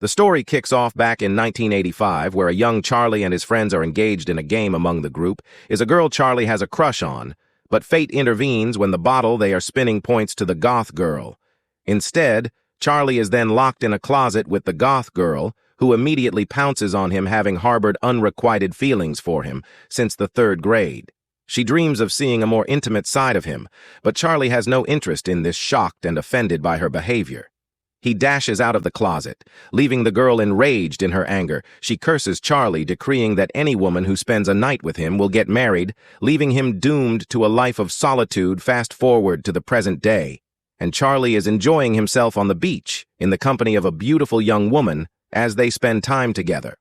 The story kicks off back in 1985, where a young Charlie and his friends are engaged in a game among the group. Is a girl Charlie has a crush on, but fate intervenes when the bottle they are spinning points to the goth girl. Instead, Charlie is then locked in a closet with the goth girl, who immediately pounces on him, having harbored unrequited feelings for him since the 3rd grade. She dreams of seeing a more intimate side of him, but Charlie has no interest in this, shocked and offended by her behavior. He dashes out of the closet, leaving the girl enraged in her anger. She curses Charlie, decreeing that any woman who spends a night with him will get married, leaving him doomed to a life of solitude. Fast forward to the present day, and Charlie is enjoying himself on the beach in the company of a beautiful young woman as they spend time together.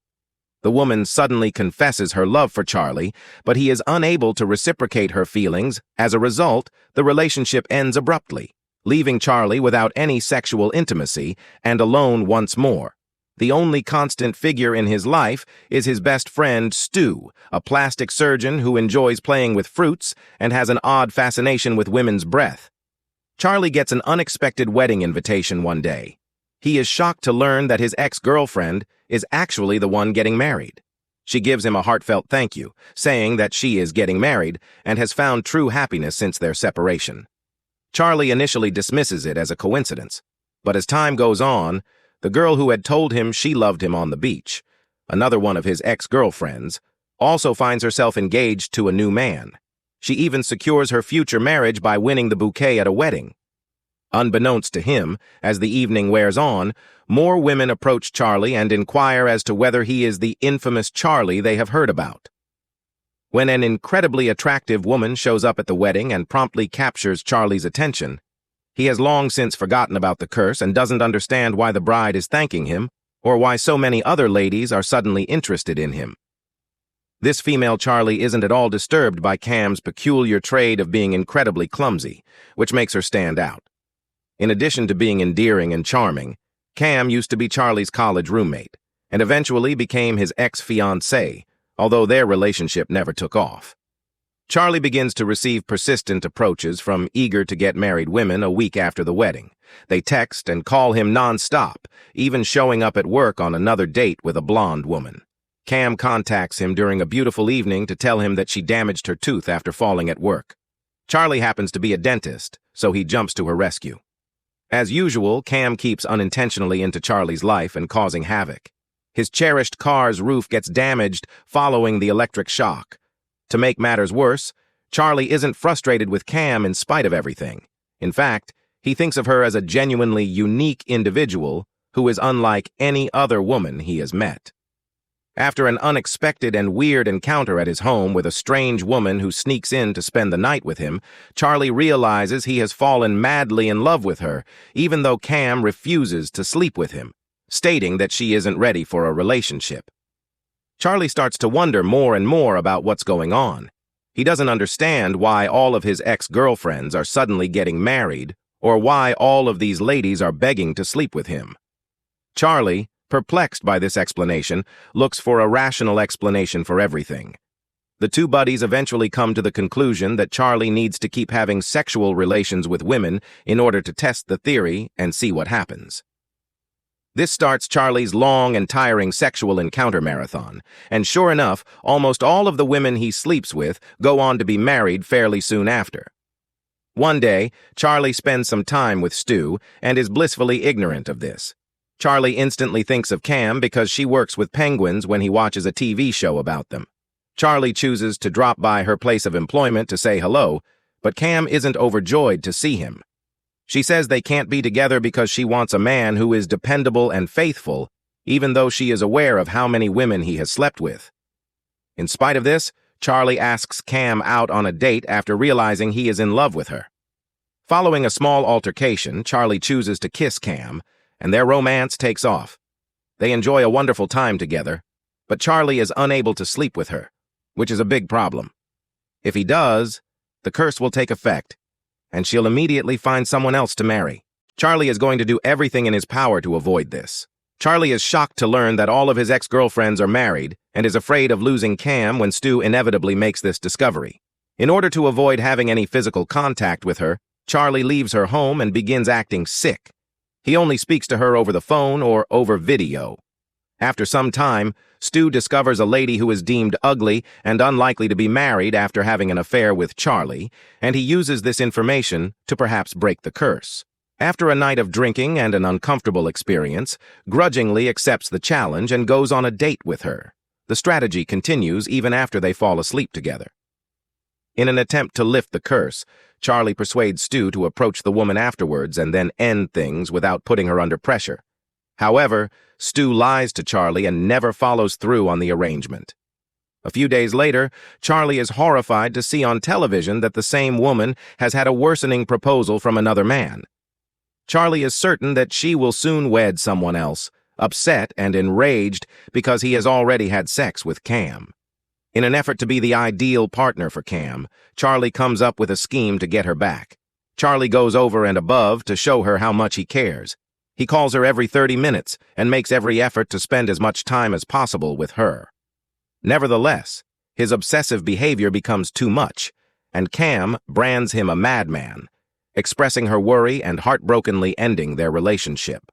The woman suddenly confesses her love for Charlie, but he is unable to reciprocate her feelings. As a result, the relationship ends abruptly, leaving Charlie without any sexual intimacy and alone once more. The only constant figure in his life is his best friend, Stu, a plastic surgeon who enjoys playing with fruits and has an odd fascination with women's breath. Charlie gets an unexpected wedding invitation one day. He is shocked to learn that his ex-girlfriend is actually the one getting married. She gives him a heartfelt thank you, saying that she is getting married and has found true happiness since their separation. Charlie initially dismisses it as a coincidence, but as time goes on, the girl who had told him she loved him on the beach, another one of his ex-girlfriends, also finds herself engaged to a new man. She even secures her future marriage by winning the bouquet at a wedding. Unbeknownst to him, as the evening wears on, more women approach Charlie and inquire as to whether he is the infamous Charlie they have heard about. When an incredibly attractive woman shows up at the wedding and promptly captures Charlie's attention, he has long since forgotten about the curse and doesn't understand why the bride is thanking him or why so many other ladies are suddenly interested in him. This female Charlie isn't at all disturbed by Cam's peculiar trait of being incredibly clumsy, which makes her stand out. In addition to being endearing and charming, Cam used to be Charlie's college roommate and eventually became his ex-fiancée, although their relationship never took off. Charlie begins to receive persistent approaches from eager-to-get-married women a week after the wedding. They text and call him non-stop, even showing up at work on another date with a blonde woman. Cam contacts him during a beautiful evening to tell him that she damaged her tooth after falling at work. Charlie happens to be a dentist, so he jumps to her rescue. As usual, Cam keeps unintentionally into Charlie's life and causing havoc. His cherished car's roof gets damaged following the electric shock. To make matters worse, Charlie isn't frustrated with Cam in spite of everything. In fact, he thinks of her as a genuinely unique individual who is unlike any other woman he has met. After an unexpected and weird encounter at his home with a strange woman who sneaks in to spend the night with him, Charlie realizes he has fallen madly in love with her, even though Cam refuses to sleep with him, stating that she isn't ready for a relationship. Charlie starts to wonder more and more about what's going on. He doesn't understand why all of his ex-girlfriends are suddenly getting married, or why all of these ladies are begging to sleep with him. Charlie, perplexed by this explanation, looks for a rational explanation for everything. The two buddies eventually come to the conclusion that Charlie needs to keep having sexual relations with women in order to test the theory and see what happens. This starts Charlie's long and tiring sexual encounter marathon, and sure enough, almost all of the women he sleeps with go on to be married fairly soon after. One day, Charlie spends some time with Stu and is blissfully ignorant of this. Charlie instantly thinks of Cam because she works with penguins when he watches a TV show about them. Charlie chooses to drop by her place of employment to say hello, but Cam isn't overjoyed to see him. She says they can't be together because she wants a man who is dependable and faithful, even though she is aware of how many women he has slept with. In spite of this, Charlie asks Cam out on a date after realizing he is in love with her. Following a small altercation, Charlie chooses to kiss Cam, and their romance takes off. They enjoy a wonderful time together, but Charlie is unable to sleep with her, which is a big problem. If he does, the curse will take effect, and she'll immediately find someone else to marry. Charlie is going to do everything in his power to avoid this. Charlie is shocked to learn that all of his ex-girlfriends are married and is afraid of losing Cam when Stu inevitably makes this discovery. In order to avoid having any physical contact with her, Charlie leaves her home and begins acting sick. He only speaks to her over the phone or over video. After some time, Stu discovers a lady who is deemed ugly and unlikely to be married after having an affair with Charlie, and he uses this information to perhaps break the curse. After a night of drinking and an uncomfortable experience, grudgingly accepts the challenge and goes on a date with her. The strategy continues even after they fall asleep together. In an attempt to lift the curse, Charlie persuades Stu to approach the woman afterwards and then end things without putting her under pressure. However, Stu lies to Charlie and never follows through on the arrangement. A few days later, Charlie is horrified to see on television that the same woman has had a worsening proposal from another man. Charlie is certain that she will soon wed someone else, upset and enraged because he has already had sex with Cam. In an effort to be the ideal partner for Cam, Charlie comes up with a scheme to get her back. Charlie goes over and above to show her how much he cares. He calls her every 30 minutes and makes every effort to spend as much time as possible with her. Nevertheless, his obsessive behavior becomes too much, and Cam brands him a madman, expressing her worry and heartbrokenly ending their relationship.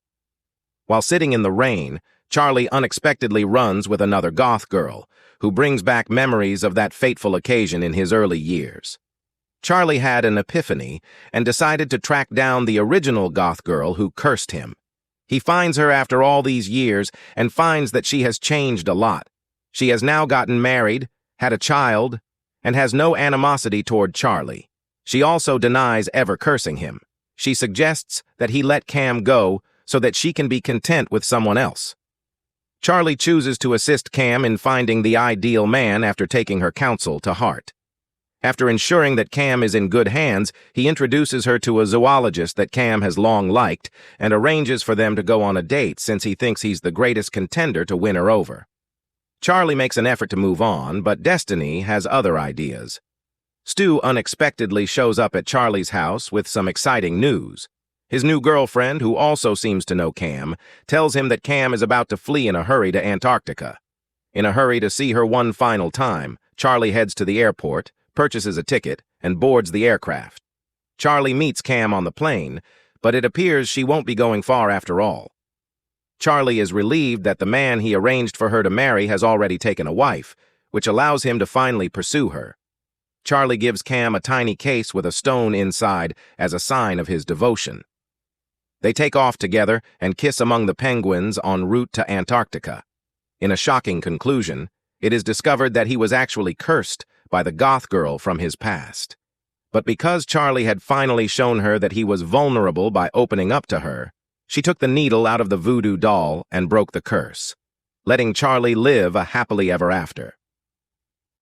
While sitting in the rain, Charlie unexpectedly runs with another goth girl, who brings back memories of that fateful occasion in his early years. Charlie had an epiphany and decided to track down the original goth girl who cursed him. He finds her after all these years and finds that she has changed a lot. She has now gotten married, had a child, and has no animosity toward Charlie. She also denies ever cursing him. She suggests that he let Cam go so that she can be content with someone else. Charlie chooses to assist Cam in finding the ideal man after taking her counsel to heart. After ensuring that Cam is in good hands, he introduces her to a zoologist that Cam has long liked and arranges for them to go on a date since he thinks he's the greatest contender to win her over. Charlie makes an effort to move on, but Destiny has other ideas. Stu unexpectedly shows up at Charlie's house with some exciting news. His new girlfriend, who also seems to know Cam, tells him that Cam is about to flee in a hurry to Antarctica. In a hurry to see her one final time, Charlie heads to the airport, purchases a ticket, and boards the aircraft. Charlie meets Cam on the plane, but it appears she won't be going far after all. Charlie is relieved that the man he arranged for her to marry has already taken a wife, which allows him to finally pursue her. Charlie gives Cam a tiny case with a stone inside as a sign of his devotion. They take off together and kiss among the penguins en route to Antarctica. In a shocking conclusion, it is discovered that he was actually cursed by the goth girl from his past. But because Charlie had finally shown her that he was vulnerable by opening up to her, she took the needle out of the voodoo doll and broke the curse, letting Charlie live a happily ever after.